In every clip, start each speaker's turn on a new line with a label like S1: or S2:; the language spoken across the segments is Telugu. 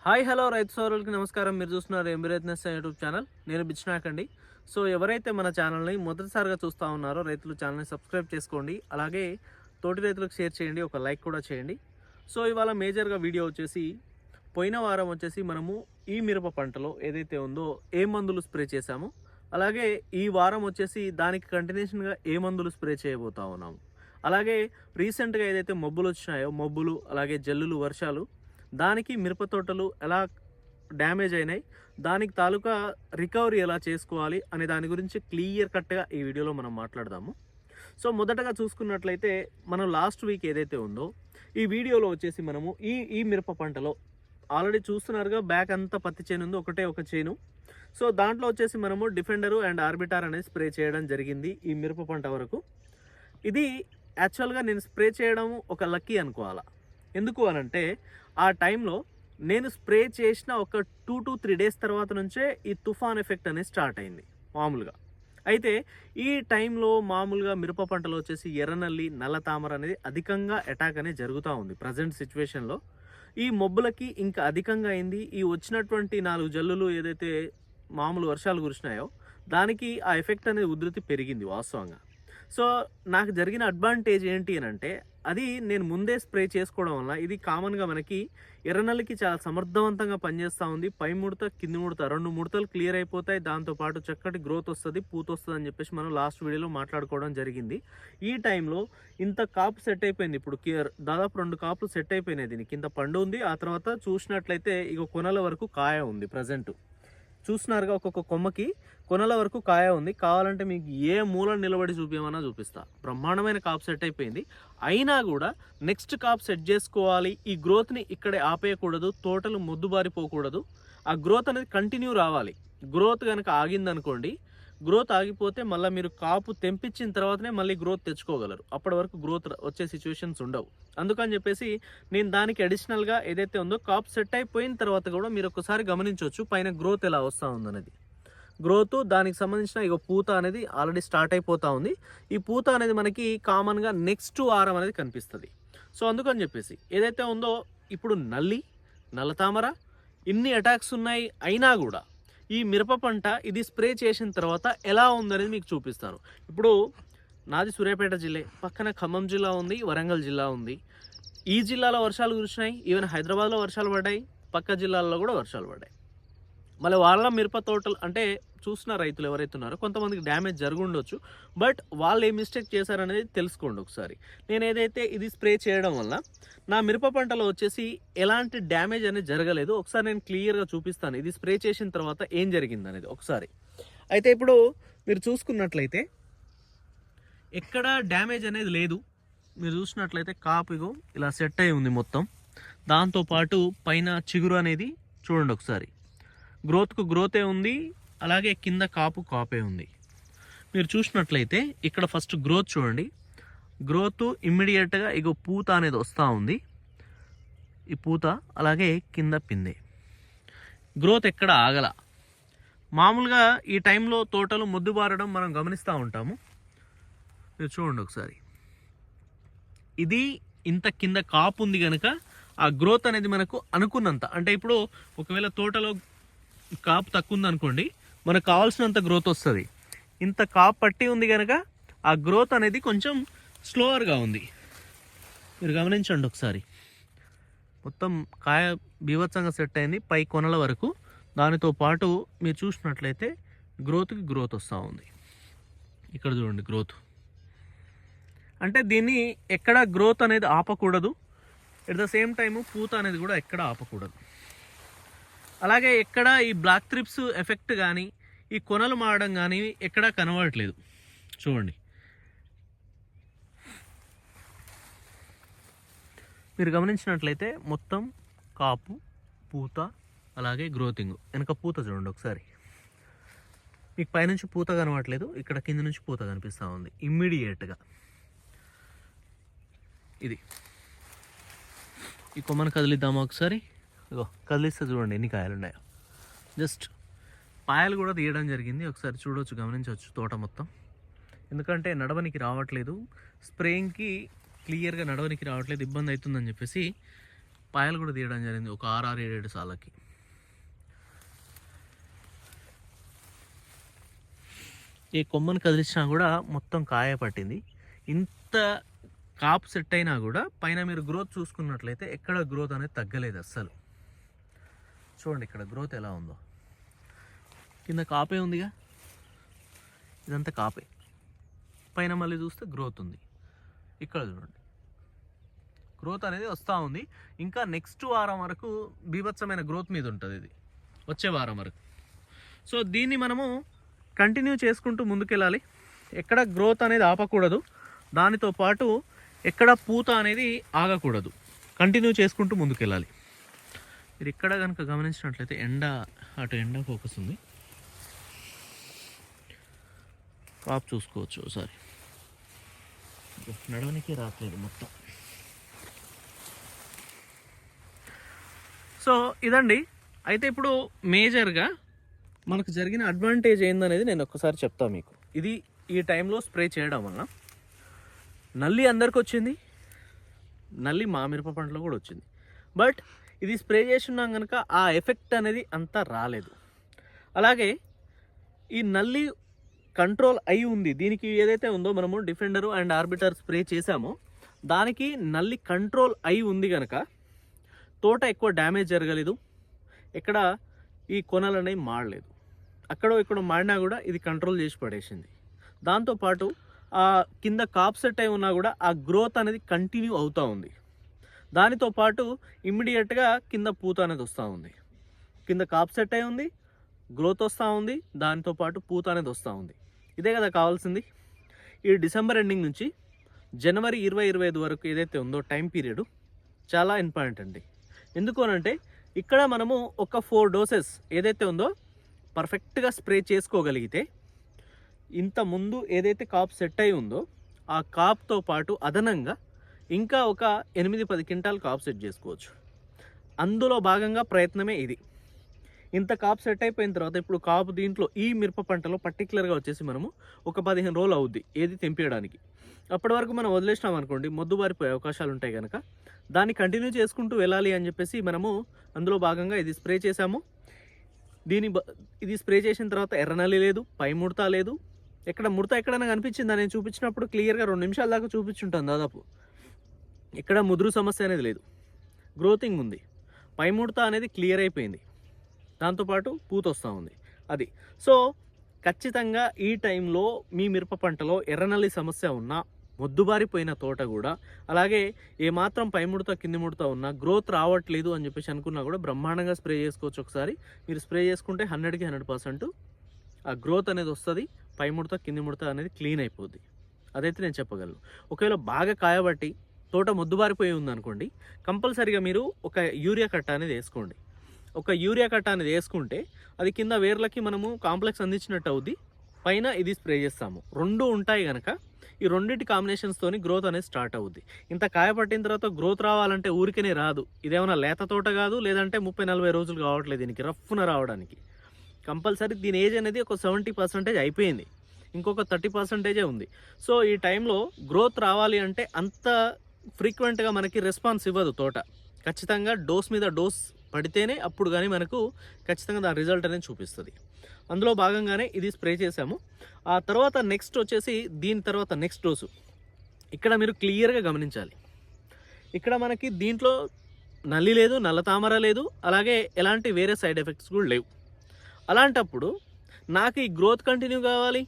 S1: హాయ్ హలో రైతు సోదరులకి నమస్కారం. మీరు చూస్తున్నారు ఎంబీరైత్నెస్ యూట్యూబ్ ఛానల్. నేను బిచ్నాక్ అండి. సో ఎవరైతే మన ఛానల్ని మొదటిసారిగా చూస్తూ ఉన్నారో రైతులు ఛానల్ని సబ్స్క్రైబ్ చేసుకోండి. అలాగే తోటి రైతులకు షేర్ చేయండి, ఒక లైక్ కూడా చేయండి. సో ఇవాళ మేజర్గా వీడియో వచ్చేసి పోయిన వారం వచ్చేసి మనము ఈ మిరప పంటలో ఏదైతే ఉందో ఏ మందులు స్ప్రే చేశాము, అలాగే ఈ వారం వచ్చేసి దానికి కంటిన్యూషన్గా ఏ మందులు స్ప్రే చేయబోతా ఉన్నాము. అలాగే రీసెంట్గా ఏదైతే మబ్బులు వచ్చినాయో, మబ్బులు అలాగే జల్లులు, వర్షాలు, దానికి మిరప తోటలు ఎలా డ్యామేజ్ అయినాయి, దానికి తాలూకా రికవరీ ఎలా చేసుకోవాలి అనే దాని గురించి క్లియర్ కట్గా ఈ వీడియోలో మనం మాట్లాడదాము. సో మొదటగా చూసుకున్నట్లయితే మనం లాస్ట్ వీక్ ఏదైతే ఉందో ఈ వీడియోలో వచ్చేసి మనము ఈ మిరప పంటలో ఆల్రెడీ చూస్తున్నారుగా, బ్యాక్ అంతా పత్తి చేను ఉంది, ఒకటే ఒక చేను. సో దాంట్లో వచ్చేసి మనము డిఫెండరు అండ్ ఆర్బిటార్ అనేది స్ప్రే చేయడం జరిగింది ఈ మిరప పంట వరకు. ఇది యాక్చువల్గా నేను స్ప్రే చేయడం ఒక లక్కీ అనుకోవాలా. ఎందుకు అనంటే ఆ టైంలో నేను స్ప్రే చేసిన ఒక 2 to 3 డేస్ తర్వాత నుంచే ఈ తుఫాన్ ఎఫెక్ట్ అనేది స్టార్ట్ అయింది మామూలుగా. అయితే ఈ టైంలో మామూలుగా మిరప పంటలో వచ్చేసి ఎర్రనల్లి, నల్ల తామర అనేది అధికంగా అటాక్ అనేది జరుగుతూ ఉంది ప్రజెంట్ సిచ్యువేషన్లో. ఈ మొబ్బులకి ఇంకా అధికంగా అయింది. ఈ వచ్చినటువంటి 4 జల్లులు ఏదైతే మామూలు వర్షాలు కురిసినాయో దానికి ఆ ఎఫెక్ట్ అనేది ఉధృతి పెరిగింది వాస్తవంగా. సో నాకు జరిగిన అడ్వాంటేజ్ ఏంటి అని అంటే, అది నేను ముందే స్ప్రే చేసుకోవడం వల్ల ఇది కామన్గా మనకి ఎర్రనల్లికి చాలా సమర్థవంతంగా పనిచేస్తూ ఉంది. పై ముడత, కింది ముడత 2 ముడతలు క్లియర్ అయిపోతాయి. దాంతోపాటు చక్కటి గ్రోత్ వస్తుంది, పూత వస్తుంది అని చెప్పేసి మనం లాస్ట్ వీడియోలో మాట్లాడుకోవడం జరిగింది. ఈ టైంలో ఇంత కాపు సెట్ అయిపోయింది. ఇప్పుడు దాదాపు 2 కాపులు సెట్ అయిపోయినాయి. దీనికి ఇంత పండు ఉంది. ఆ తర్వాత చూసినట్లయితే ఇక కొనల వరకు కాయ ఉంది. ప్రజెంట్ చూస్తున్నారుగా, ఒక్కొక్క కొమ్మకి కొనల వరకు కాయ ఉంది. కావాలంటే మీకు ఏ మూల నిలబడి చూపించమన్నా చూపిస్తా. బ్రహ్మాండమైన కాపు సెట్ అయిపోయింది. అయినా కూడా నెక్స్ట్ కాపు సెట్ చేసుకోవాలి. ఈ గ్రోత్ని ఇక్కడే ఆపేయకూడదు, తోటలు మొద్దుబారిపోకూడదు. ఆ గ్రోత్ అనేది కంటిన్యూ రావాలి. గ్రోత్ కనుక ఆగిందనుకోండి, గ్రోత్ ఆగిపోతే మళ్ళీ మీరు కాపు తెంపించిన తర్వాతనే మళ్ళీ గ్రోత్ తెచ్చుకోగలరు. అప్పటి వరకు గ్రోత్ వచ్చే సిచ్యువేషన్స్ ఉండవు. అందుకని చెప్పేసి నేను దానికి అడిషనల్గా ఏదైతే ఉందో కాపు సెట్ అయిపోయిన తర్వాత కూడా మీరు ఒకసారి గమనించవచ్చు పైన గ్రోత్ ఎలా వస్తూ ఉందనేది. గ్రోత్ దానికి సంబంధించిన ఇక పూత అనేది ఆల్రెడీ స్టార్ట్ అయిపోతూ ఉంది. ఈ పూత అనేది మనకి కామన్గా నెక్స్ట్ వారం అనేది కనిపిస్తుంది. సో అందుకని చెప్పేసి ఏదైతే ఉందో ఇప్పుడు నల్ల తామర ఇన్ని అటాక్స్ ఉన్నాయి. అయినా కూడా ఈ మిరప పంట ఇది స్ప్రే చేసిన తర్వాత ఎలా ఉందనేది మీకు చూపిస్తాను. ఇప్పుడు నాది సూర్యాపేట జిల్లా, పక్కన ఖమ్మం జిల్లా ఉంది, వరంగల్ జిల్లా ఉంది. ఈ జిల్లాలో వర్షాలు కురిసినాయి, ఈవెన్ హైదరాబాద్లో వర్షాలు పడ్డాయి, పక్క జిల్లాల్లో కూడా వర్షాలు పడ్డాయి. మళ్ళీ వాళ్ళ మిరప తోటలు అంటే చూసిన రైతులు ఎవరైతే ఉన్నారో కొంతమందికి డ్యామేజ్ జరుగుండొచ్చు. బట్ వాళ్ళు ఏ మిస్టేక్ చేశారనేది తెలుసుకోండి ఒకసారి. నేను ఏదైతే ఇది స్ప్రే చేయడం వల్ల నా మిరప పంటలో వచ్చేసి ఎలాంటి డ్యామేజ్ అనేది జరగలేదు. ఒకసారి నేను క్లియర్గా చూపిస్తాను ఇది స్ప్రే చేసిన తర్వాత ఏం జరిగింది అనేది ఒకసారి. అయితే ఇప్పుడు మీరు చూసుకున్నట్లయితే ఎక్కడ డ్యామేజ్ అనేది లేదు. మీరు చూసినట్లయితే కాపుగో ఇలా సెట్ అయి ఉంది మొత్తం. దాంతోపాటు పైన చిగురు అనేది చూడండి ఒకసారి, గ్రోత్కు గ్రోతే ఉంది, అలాగే కింద కాపే ఉంది. మీరు చూసినట్లయితే ఇక్కడ ఫస్ట్ గ్రోత్ చూడండి. గ్రోత్ ఇమ్మీడియట్గా ఇగో పూత అనేది వస్తూ ఉంది. ఈ పూత అలాగే కింద పిందె. గ్రోత్ ఎక్కడ ఆగల. మామూలుగా ఈ టైంలో తోటలు మొద్దుబారడం మనం గమనిస్తూ ఉంటాము. మీరు చూడండి ఒకసారి, ఇది ఇంత కింద కాపు ఉంది కనుక ఆ గ్రోత్ అనేది మనకు అనుకున్నంత, అంటే ఇప్పుడు ఒకవేళ తోటలో కాపు తక్కువ ఉంది అనుకోండి, మనకు కావాల్సినంత గ్రోత్ వస్తుంది. ఇంత కాపు పట్టి ఉంది కనుక ఆ గ్రోత్ అనేది కొంచెం స్లోవర్గా ఉంది. మీరు గమనించండి ఒకసారి, మొత్తం కాయ బీభత్సంగా సెట్ అయింది పై కొనల వరకు. దానితో పాటు మీరు చూసినట్లయితే గ్రోత్కి గ్రోత్ వస్తూ ఉంది. ఇక్కడ చూడండి గ్రోత్. అంటే దీన్ని ఎక్కడ గ్రోత్ అనేది ఆపకూడదు, ఎట్ ద సేమ్ టైము పూత అనేది కూడా ఎక్కడ ఆపకూడదు. అలాగే ఎక్కడ ఈ బ్లాక్ త్రిప్స్ ఎఫెక్ట్ కానీ ఈ కొనలు మారడం కానీ ఎక్కడా కనబడట్లేదు. చూడండి, మీరు గమనించినట్లయితే మొత్తం కాపు, పూత, అలాగే గ్రోతింగ్. వెనక పూత చూడండి ఒకసారి, మీకు పైనుంచి పూత కనబడట్లేదు, ఇక్కడ కింద నుంచి పూత కనిపిస్తూ ఉంది ఇమ్మీడియట్గా. ఇది ఈ కొమ్మను కదిలిద్దామా ఒకసారి. ఇగో కదిలిస్తే చూడండి ఎన్ని కాయలు ఉన్నాయో. జస్ట్ పాయలు కూడా తీయడం జరిగింది. ఒకసారి చూడవచ్చు, గమనించవచ్చు తోట మొత్తం. ఎందుకంటే నడవనికి రావట్లేదు, స్ప్రేయింగ్కి క్లియర్గా నడవనికి రావట్లేదు, ఇబ్బంది అవుతుందని చెప్పేసి పాయలు కూడా తీయడం జరిగింది ఒక 6-7 సార్లకి. ఈ కొమ్మను కదిలించినా కూడా మొత్తం కాయ పట్టింది. ఇంత కాపు సెట్ అయినా కూడా పైన మీరు గ్రోత్ చూసుకున్నట్లయితే ఎక్కడ గ్రోత్ అనేది తగ్గలేదు అస్సలు. చూడండి ఇక్కడ గ్రోత్ ఎలా ఉందో. కింద కాపే ఉందిగా, ఇదంతా కాపే. పైన మళ్ళీ చూస్తే గ్రోత్ ఉంది. ఇక్కడ చూడండి గ్రోత్ అనేది వస్తూ ఉంది. ఇంకా నెక్స్ట్ వారం వరకు బీభత్సమైన గ్రోత్ మీద ఉంటుంది ఇది, వచ్చే వారం వరకు. సో దీన్ని మనము కంటిన్యూ చేసుకుంటూ ముందుకెళ్ళాలి. ఎక్కడ గ్రోత్ అనేది ఆపకూడదు, దానితో పాటు ఎక్కడ పూత అనేది ఆగకూడదు. కంటిన్యూ చేసుకుంటూ ముందుకెళ్ళాలి. మీరు ఇక్కడ కనుక గమనించినట్లయితే అటు ఎండ ఫోకస్ ఉంది. కాపు చూసుకోవచ్చు ఒకసారి. నడవనికి రావట్లేదు మొత్తం. సో ఇదండి. అయితే ఇప్పుడు మేజర్గా మనకు జరిగిన అడ్వాంటేజ్ ఏందనేది నేను ఒక్కసారి చెప్తాను మీకు. ఇది ఈ టైంలో స్ప్రే చేయడం వల్ల నల్లి అందరికి వచ్చింది, నల్లి మా మిరప పంటలో కూడా వచ్చింది. బట్ ఇది స్ప్రే చేస్తున్నాం కనుక ఆ ఎఫెక్ట్ అనేది అంతా రాలేదు. అలాగే ఈ నల్లి కంట్రోల్ అయి ఉంది. దీనికి ఏదైతే ఉందో మనము డిఫెండరు అండ్ ఆర్బిటర్ స్ప్రే చేసామో దానికి నల్లి కంట్రోల్ అయి ఉంది కనుక తోట ఎక్కువ డ్యామేజ్ జరగలేదు, ఎక్కడ ఈ కొనలు అనేవి మాడలేదు. అక్కడో ఇక్కడో మాడినా కూడా ఇది కంట్రోల్ చేసి పడేసింది. దాంతోపాటు ఆ కింద కాప్ సెట్ అయి ఉన్నా కూడా ఆ గ్రోత్ అనేది కంటిన్యూ అవుతూ ఉంది. దానితో పాటు ఇమ్మీడియట్గా కింద పూత అనేది వస్తూ ఉంది. కింద కాప్ సెట్ అయి ఉంది, గ్రోత్ వస్తూ ఉంది, దానితో పాటు పూత అనేది వస్తూ ఉంది. ఇదే కదా కావాల్సింది. ఈ డిసెంబర్ ఎండింగ్ నుంచి జనవరి 2025 వరకు ఏదైతే ఉందో టైం పీరియడ్ చాలా ఇంపార్టెంట్ అండి. ఎందుకు అనంటే ఇక్కడ మనము ఒక 4 డోసెస్ ఏదైతే ఉందో పర్ఫెక్ట్గా స్ప్రే చేసుకోగలిగితే ఇంత ముందు ఏదైతే కాప్ సెట్ అయి ఉందో ఆ కాప్తో పాటు అదనంగా ఇంకా ఒక 8-10 క్వింటాల్ కాప్ సెట్ చేసుకోవచ్చు. అందులో భాగంగా ప్రయత్నమే ఇది. ఇంత కాప్ సెట్ అయిపోయిన తర్వాత ఇప్పుడు కాపు దీంట్లో ఈ మిరప పంటలో పర్టికులర్గా వచ్చేసి మనము ఒక 15 రోజులు అవుద్ది ఏది తెంపేయడానికి. అప్పటి వరకు మనం వదిలేసినాం అనుకోండి మొద్దుబారిపోయే అవకాశాలు ఉంటాయి కనుక దాన్ని కంటిన్యూ చేసుకుంటూ వెళ్ళాలి అని చెప్పేసి మనము అందులో భాగంగా ఇది స్ప్రే చేసాము. ఇది స్ప్రే చేసిన తర్వాత ఎర్రనల్లి లేదు, పై ముడత లేదు. ఎక్కడ ముడత ఎక్కడైనా కనిపించిందా? నేను చూపించినప్పుడు క్లియర్గా 2 నిమిషాల దాకా చూపించుంటాను దాదాపు. ఇక్కడ ముదురు సమస్య అనేది లేదు, గ్రోతింగ్ ఉంది, పై ముడత అనేది క్లియర్ అయిపోయింది, దాంతోపాటు పూత వస్తూ ఉంది అది. సో ఖచ్చితంగా ఈ టైంలో మీ మిరప పంటలో ఎర్రనల్లి సమస్య ఉన్నా, మొద్దుబారిపోయిన తోట కూడా, అలాగే ఏమాత్రం పై ముడత కింది ముడత ఉన్నా, గ్రోత్ రావట్లేదు అని చెప్పేసి అనుకున్నా కూడా బ్రహ్మాండంగా స్ప్రే చేసుకోవచ్చు. ఒకసారి మీరు స్ప్రే చేసుకుంటే 100కి 100% ఆ గ్రోత్ అనేది వస్తుంది, పై ముడత కింది ముడత అనేది క్లీన్ అయిపోద్ది. అదైతే నేను చెప్పగలను. ఒకవేళ బాగా కాయబట్టి తోట మొద్దుబారిపోయి ఉందనుకోండి, కంపల్సరీగా మీరు ఒక యూరియా కట్ట అనేది వేసుకోండి. ఒక యూరియా కట్ట అనేది వేసుకుంటే అది కింద వేర్లకి మనము కాంప్లెక్స్ అందించినట్టు అవుద్ది, పైన ఇది స్ప్రే చేస్తాము. 2 ఉంటాయి కనుక ఈ రెండింటి కాంబినేషన్స్తోని గ్రోత్ అనేది స్టార్ట్ అవుద్ది. ఇంత కాయ పట్టిన తర్వాత గ్రోత్ రావాలంటే ఊరికనే రాదు. ఇదేమన్నా లేత తోట కాదు, లేదంటే 30-40 రోజులు కావట్లేదు దీనికి రఫ్న రావడానికి. కంపల్సరీ దీని ఏజ్ అనేది ఒక 70% అయిపోయింది, ఇంకొక 30% ఉంది. సో ఈ టైంలో గ్రోత్ రావాలి అంటే అంత ఫ్రీక్వెంట్గా మనకి రెస్పాన్స్ ఇవ్వదు తోట. ఖచ్చితంగా డోస్ మీద డోస్ పడితేనే అప్పుడు కానీ మనకు ఖచ్చితంగా దాని రిజల్ట్ అనేది చూపిస్తుంది. అందులో భాగంగానే ఇది స్ప్రే చేసాము. ఆ తర్వాత నెక్స్ట్ వచ్చేసి దీని తర్వాత నెక్స్ట్ డోసు ఇక్కడ మీరు క్లియర్గా గమనించాలి. ఇక్కడ మనకి దీంట్లో నల్లి లేదు, నల్ల తామర లేదు, అలాగే ఎలాంటి వేరే సైడ్ ఎఫెక్ట్స్ కూడా లేవు. అలాంటప్పుడు నాకు ఈ గ్రోత్ కంటిన్యూ కావాలి,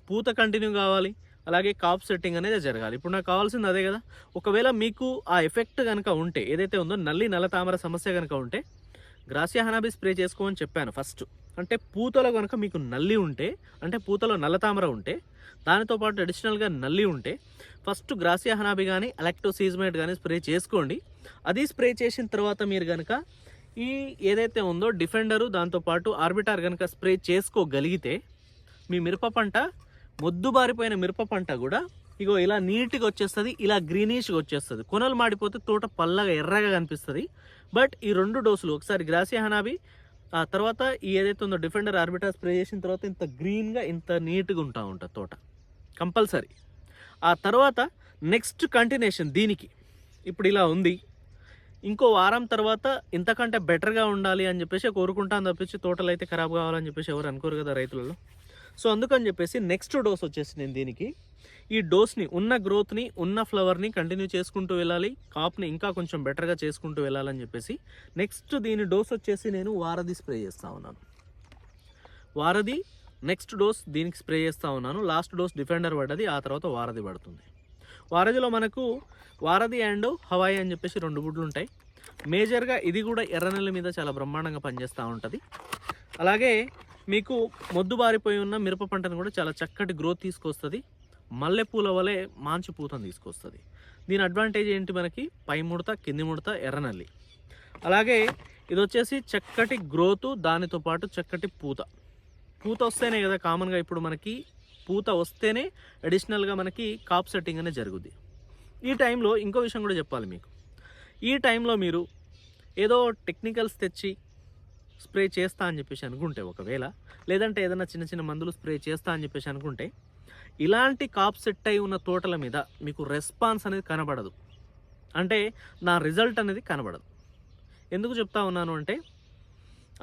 S1: పూత కంటిన్యూ కావాలి, అలాగే కాప్ సెట్టింగ్ అనేది జరగాలి. ఇప్పుడు నాకు కావాల్సింది అదే కదా. ఒకవేళ మీకు ఆ ఎఫెక్ట్ కనుక ఉంటే, ఏదైతే ఉందో నల్ల తామర సమస్య కనుక ఉంటే గ్రాసియా హనాబీ స్ప్రే చేసుకోమని చెప్పాను ఫస్ట్. అంటే పూతలో కనుక మీకు నల్లి ఉంటే, అంటే పూతలో నల్ల తామర ఉంటే, దానితో పాటు అడిషనల్గా నల్లి ఉంటే ఫస్ట్ గ్రాసియా హనాబీ కానీ అలెక్టోసీజ్మేట్ కానీ స్ప్రే చేసుకోండి. అది స్ప్రే చేసిన తర్వాత మీరు కనుక ఈ ఏదైతే ఉందో డిఫెండరు దాంతోపాటు ఆర్బిటార్ కనుక స్ప్రే చేసుకోగలిగితే మీ మిరప పంట, మొద్దుబారిపోయిన మిరప పంట కూడా ఇగో ఇలా నీట్గా వచ్చేస్తుంది, ఇలా గ్రీనిష్గా వచ్చేస్తుంది. కొనలు మాడిపోతే తోట పల్లగా ఎర్రగా కనిపిస్తుంది. బట్ ఈ 2 డోసులు, ఒకసారి గ్రాసియా హనాబీ, ఆ తర్వాత ఈ ఏదైతే ఉందో డిఫెండర్ ఆర్బిటార్ స్ప్రే చేసిన తర్వాత ఇంత గ్రీన్గా ఇంత నీట్గా ఉంటుంది తోట కంపల్సరీ. ఆ తర్వాత నెక్స్ట్ కంటిన్యూషన్ దీనికి ఇప్పుడు ఇలా ఉంది, ఇంకో వారం తర్వాత ఇంతకంటే బెటర్గా ఉండాలి అని చెప్పేసి కోరుకుంటాను తప్పించి తోటలు అయితే ఖరాబ్ కావాలని చెప్పేసి ఎవరు అనుకోరు కదా రైతులలో. సో అందుకని చెప్పేసి నెక్స్ట్ డోస్ వచ్చేసి నేను దీనికి ఈ డోస్ని ఉన్న గ్రోత్ని ఉన్న ఫ్లవర్ని కంటిన్యూ చేసుకుంటూ వెళ్ళాలి, కాప్ని ఇంకా కొంచెం బెటర్గా చేసుకుంటూ వెళ్ళాలని చెప్పేసి నెక్స్ట్ దీని డోస్ వచ్చేసి నేను వారధి స్ప్రే చేస్తూ ఉన్నాను. వారధి నెక్స్ట్ డోస్ దీనికి స్ప్రే చేస్తూ ఉన్నాను. లాస్ట్ డోస్ డిఫెండర్ పడ్డది, ఆ తర్వాత వారధి పడుతుంది. వారధిలో మనకు వారధి అండ్ హవాయి అని చెప్పేసి 2 గుడ్లు ఉంటాయి. మేజర్గా ఇది కూడా ఎర్రనెల్లి మీద చాలా బ్రహ్మాండంగా పనిచేస్తూ ఉంటుంది. అలాగే మీకు మొద్దు బారిపోయి ఉన్న మిరప పంటను కూడా చాలా చక్కటి గ్రోత్ తీసుకొస్తుంది. మల్లెపూల వలె మంచి పూతను తీసుకొస్తుంది. దీని అడ్వాంటేజ్ ఏంటి, మనకి పై ముడత కింది ముడత ఎర్రనల్లి. అలాగే ఇది వచ్చేసి చక్కటి గ్రోతు, దానితో పాటు చక్కటి పూత వస్తేనే కదా కామన్గా ఇప్పుడు మనకి పూత వస్తేనే అడిషనల్గా మనకి కాప్ సెట్టింగ్ అనేది జరుగుద్ది. ఈ టైంలో ఇంకో విషయం కూడా చెప్పాలి మీకు. ఈ టైంలో మీరు ఏదో టెక్నికల్స్ తెచ్చి స్ప్రే చేస్తా అని చెప్పేసి అనుకుంటే, ఒకవేళ లేదంటే ఏదైనా చిన్న చిన్న మందులు స్ప్రే చేస్తా అని చెప్పేసి అనుకుంటే, ఇలాంటి కాప్ సెట్ అయి ఉన్న తోటల మీద మీకు రెస్పాన్స్ అనేది కనబడదు. అంటే నా రిజల్ట్ అనేది కనబడదు. ఎందుకు చెప్తా ఉన్నాను అంటే,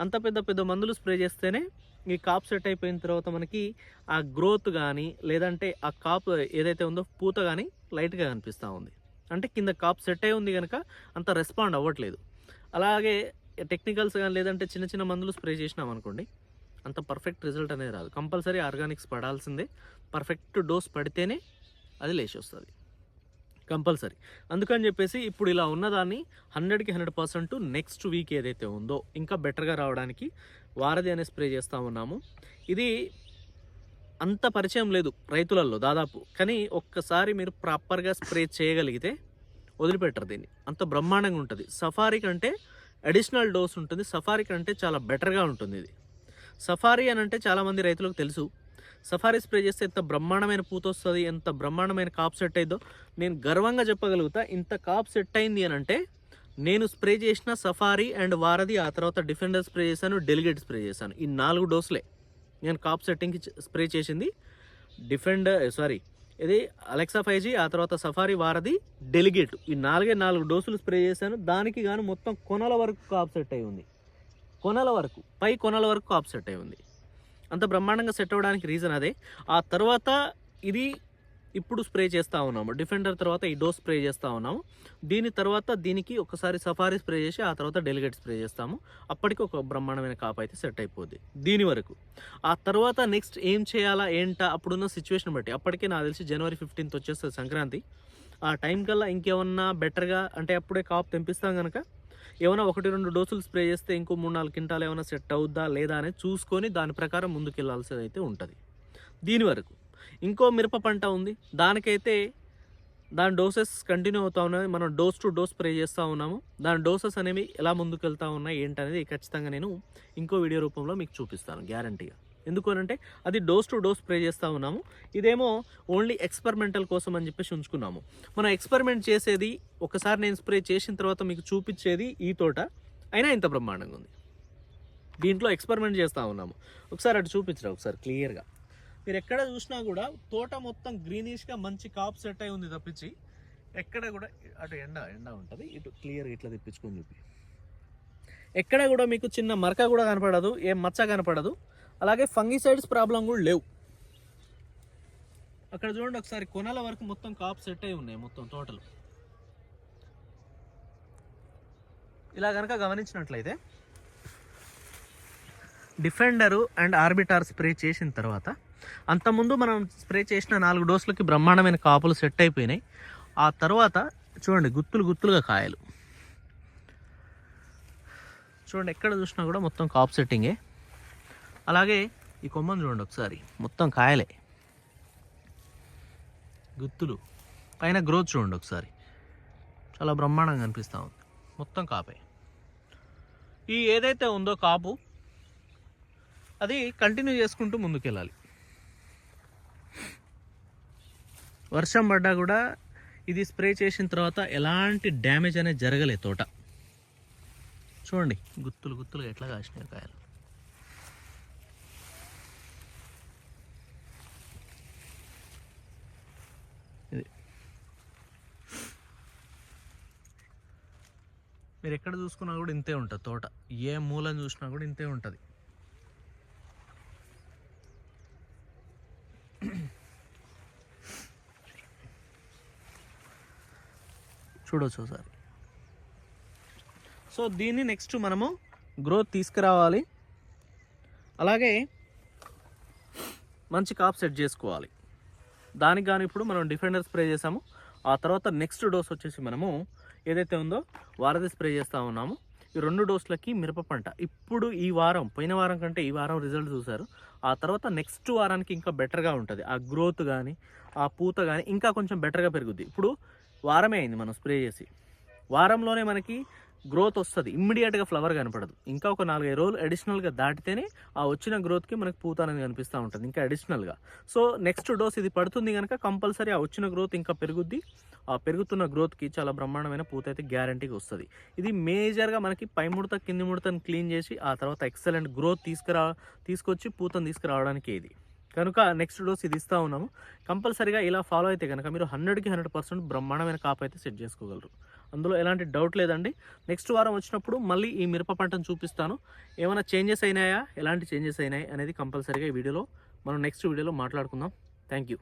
S1: అంత పెద్ద మందులు స్ప్రే చేస్తేనే ఈ కాప్ సెట్ అయిపోయిన తర్వాత మనకి ఆ గ్రోత్ కానీ లేదంటే ఆ కాప్ ఏదైతే ఉందో పూత కానీ లైట్గా కనిపిస్తూ ఉంది. అంటే కింద కాప్ సెట్ అయి ఉంది కనుక అంత రెస్పాండ్ అవ్వట్లేదు. అలాగే టెక్నికల్స్ కానీ లేదంటే చిన్న చిన్న మందులు స్ప్రే చేసినాం అనుకోండి, అంత పర్ఫెక్ట్ రిజల్ట్ అనేది రాదు. కంపల్సరీ ఆర్గానిక్స్ పడాల్సిందే. పర్ఫెక్ట్ డోస్ పడితేనే అది లేచి వస్తుంది కంపల్సరీ. అందుకని చెప్పేసి ఇప్పుడు ఇలా ఉన్నదాన్ని 100కి 100% నెక్స్ట్ వీక్ ఏదైతే ఉందో ఇంకా బెటర్గా రావడానికి వారధి అనే స్ప్రే చేస్తూ ఉన్నాము. ఇది అంత పరిచయం లేదు రైతులలో దాదాపు, కానీ ఒక్కసారి మీరు ప్రాపర్గా స్ప్రే చేయగలిగితే వదిలిపెట్టరు దీన్ని. అంత బ్రహ్మాండంగా ఉంటుంది. సఫారీ కంటే అడిషనల్ డోస్ ఉంటుంది. సఫారీ కంటే చాలా బెటర్గా ఉంటుంది ఇది. సఫారీ అని అంటే చాలామంది రైతులకు తెలుసు. సఫారీ స్ప్రే చేస్తే ఎంత బ్రహ్మాండమైన పూత వస్తుంది, ఎంత బ్రహ్మాండమైన కాప్ సెట్ అయిందో నేను గర్వంగా చెప్పగలుగుతా. ఇంత కాప్ సెట్ అయింది అని అంటే నేను స్ప్రే చేసిన సఫారీ అండ్ వారధి, ఆ తర్వాత డిఫెండర్ స్ప్రే చేశాను, డెలిగేట్ స్ప్రే చేశాను. ఈ 4 డోసులే నేను కాప్ సెట్టింగ్కి స్ప్రే చేసింది. ఇది అలెక్సా 5G, ఆ తర్వాత సఫారీ, వారధి, డెలిగేట్, ఈ 4 డోసులు స్ప్రే చేశాను. దానికి గాను మొత్తం కొనల వరకు కాప్ సెట్ అయి ఉంది. పై కొనల వరకు కాప్ సెట్ అయి ఉంది. అంత బ్రహ్మాండంగా సెట్ అవ్వడానికి రీజన్ అదే. ఆ తర్వాత ఇది ఇప్పుడు స్ప్రే చేస్తూ ఉన్నాము. డిఫెండర్ తర్వాత ఈ డోస్ స్ప్రే చేస్తూ ఉన్నాము. దీని తర్వాత దీనికి ఒకసారి సఫారీ స్ప్రే చేసి ఆ తర్వాత డెలిగేట్ స్ప్రే చేస్తాము. అప్పటికి ఒక బ్రహ్మాండమైన కాప్ అయితే సెట్ అయిపోద్ది దీని వరకు. ఆ తర్వాత నెక్స్ట్ ఏం చేయాలా ఏంటా అప్పుడున్న సిచ్యువేషన్ బట్టి, అప్పటికే నాకు తెలిసి జనవరి 15th వచ్చేస్తుంది సంక్రాంతి. ఆ టైం కల్లా ఇంకేమన్నా బెటర్గా అంటే అప్పుడే కాప్ తెంపిస్తాం కనుక ఏమైనా 1-2 డోసులు స్ప్రే చేస్తే ఇంకో 3-4 క్వింటాలు ఏమైనా సెట్ అవుద్దా లేదా అనేది చూసుకొని దాని ప్రకారం ముందుకెళ్లాల్సింది అయితే ఉంటుంది. దీని వరకు ఇంకో మిరప పంట ఉంది, దానికైతే దాని డోసెస్ కంటిన్యూ అవుతూ ఉన్నాయి. మనం డోస్ టు డోస్ స్ప్రే చేస్తూ ఉన్నాము. దాని డోసెస్ అనేవి ఎలా ముందుకెళ్తూ ఉన్నాయి ఏంటనేది ఖచ్చితంగా నేను ఇంకో వీడియో రూపంలో మీకు చూపిస్తాను గ్యారంటీగా. ఎందుకు అంటే అది డోస్ టు డోస్ స్ప్రే చేస్తూ ఉన్నాము. ఇదేమో ఓన్లీ ఎక్స్పెరిమెంటల్ కోసం అని చెప్పేసి ఉంచుకున్నాము. మనం ఎక్స్పెరిమెంట్ చేసేది ఒకసారి నేను స్ప్రే చేసిన తర్వాత మీకు చూపించేది ఈ తోట అయినా ఇంత బ్రహ్మాండంగా ఉంది. దీంట్లో ఎక్స్పెరిమెంట్ చేస్తూ ఉన్నాము. ఒకసారి అటు చూపించరా ఒకసారి క్లియర్గా. మీరు ఎక్కడ చూసినా కూడా తోట మొత్తం గ్రీనిష్గా మంచి కాప్ సెట్ అయి ఉంది తప్పించి ఎక్కడ కూడా అటు ఎండ ఉంటుంది, ఇటు క్లియర్గా ఇట్లా తెప్పించుకొని చూపి ఎక్కడ కూడా మీకు చిన్న మరక కూడా కనపడదు, ఏం మచ్చ కనపడదు. అలాగే ఫంగిసైడ్స్ ప్రాబ్లం కూడా లేవు. అక్కడ చూడండి ఒకసారి కొనల వరకు మొత్తం కాప్ సెట్ అయి ఉన్నాయి మొత్తం తోటలు. ఇలా కనుక గమనించినట్లయితే డిఫెండరు అండ్ ఆర్బిటార్ స్ప్రే చేసిన తర్వాత అంతకుముందు మనం స్ప్రే చేసిన 4 డోసులకి బ్రహ్మాండమైన కాపులు సెట్ అయిపోయినాయి. ఆ తర్వాత చూడండి గుత్తులుగా కాయలు చూడండి, ఎక్కడ చూసినా కూడా మొత్తం కాప్ సెట్టింగే. అలాగే ఈ కొమ్మను చూడండి ఒకసారి, మొత్తం కాయలే, గుత్తులు, పైన గ్రోత్ చూడండి ఒకసారి, చాలా బ్రహ్మాండంగా అనిపిస్తూ ఉంది. మొత్తం కాపే. ఈ ఏదైతే ఉందో కాపు అది కంటిన్యూ చేసుకుంటూ ముందుకెళ్ళాలి. వర్షం పడ్డా కూడా ఇది స్ప్రే చేసిన తర్వాత ఎలాంటి డ్యామేజ్ అనేది జరగలేదు తోట. చూడండి గుత్తులుగా ఎట్లా కాసినాయి కాయలు. ఇది మీరు ఎక్కడ చూసుకున్నా కూడా ఇంతే ఉంటుంది తోట, ఏ మూలను చూసినా కూడా ఇంతే ఉంటుంది. చూడవచ్చు ఒకసారి. సో దీన్ని నెక్స్ట్ మనము గ్రోత్ తీసుకురావాలి, అలాగే మంచి కాప్ సెట్ చేసుకోవాలి. దానికి కానీ ఇప్పుడు మనం డిఫెండర్ స్ప్రే చేసాము. ఆ తర్వాత నెక్స్ట్ డోస్ వచ్చేసి మనము ఏదైతే ఉందో వారధి స్ప్రే చేస్తూ ఉన్నాము. ఈ 2 డోసులకి మిరప పంట ఇప్పుడు ఈ వారం, పోయిన వారం కంటే ఈ వారం రిజల్ట్ చూసారు. ఆ తర్వాత నెక్స్ట్ వారానికి ఇంకా బెటర్గా ఉంటుంది. ఆ గ్రోత్ కానీ ఆ పూత కానీ ఇంకా కొంచెం బెటర్గా పెరుగుద్ది. ఇప్పుడు వారమే అయింది మనం స్ప్రే చేసి, వారంలోనే మనకి గ్రోత్ వస్తుంది, ఇమ్మీడియట్గా ఫ్లవర్ కనపడదు. ఇంకా ఒక 4-5 రోజులు అడిషనల్గా దాటితేనే ఆ వచ్చిన గ్రోత్కి మనకి పూత అనేది కనిపిస్తూ ఉంటుంది ఇంకా అడిషనల్గా. సో నెక్స్ట్ డోస్ ఇది పడుతుంది కనుక కంపల్సరీ ఆ వచ్చిన గ్రోత్ ఇంకా పెరుగుద్ది. ఆ పెరుగుతున్న గ్రోత్కి చాలా బ్రహ్మాండమైన పూత అయితే గ్యారంటీగా వస్తుంది. ఇది మేజర్గా మనకి పై ముడత కింది ముడతను క్లీన్ చేసి ఆ తర్వాత ఎక్సలెంట్ గ్రోత్ తీసుకొచ్చి పూతను తీసుకురావడానికి ఇది కనుక నెక్స్ట్ డోస్ ఇది ఇస్తూ ఉన్నాము. కంపల్సరీగా ఇలా ఫాలో అయితే కనుక మీరు 100కి 100% బ్రహ్మాండమైన కాపు అయితే సెట్ చేసుకోగలరు. అందులో ఎలాంటి డౌట్ లేదండి. నెక్స్ట్ వారం వచ్చినప్పుడు మళ్ళీ ఈ మిరప పంటను చూపిస్తాను. ఏమైనా చేంజెస్ అయినాయా, ఎలాంటి చేంజెస్ అయినాయి అనేది కంపల్సరీగా ఈ వీడియోలో మనం నెక్స్ట్ వీడియోలో మాట్లాడుకుందాం. Thank you.